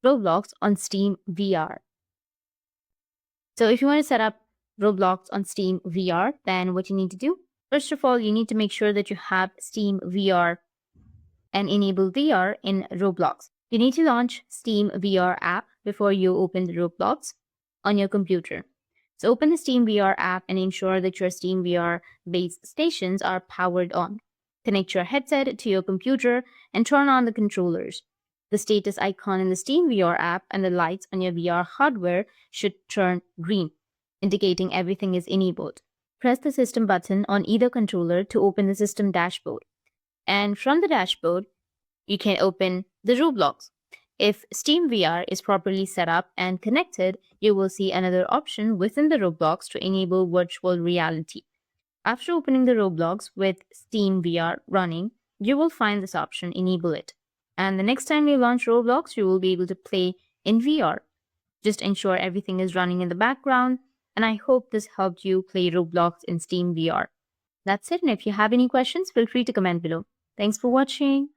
Roblox on Steam VR. So if you want to set up Roblox on Steam VR, then what you need to do, first of all, you need to make sure that you have Steam VR and enable VR in Roblox. You need to launch Steam VR app before you open the Roblox on your computer. So open the Steam VR app and ensure that your Steam VR base stations are powered on. Connect your headset to your computer and turn on the controllers. The status icon in the Steam VR app and the lights on your VR hardware should turn green, indicating everything is enabled. Press the system button on either controller to open the system dashboard. And from the dashboard, you can open the Roblox. If Steam VR is properly set up and connected, you will see another option within the Roblox to enable virtual reality. After opening the Roblox with Steam VR running, you will find this option, enable it. And the next time you launch Roblox, you will be able to play in VR. Just ensure everything is running in the background, and I hope this helped you play Roblox in Steam VR. That's it, and if you have any questions, feel free to comment below. Thanks for watching.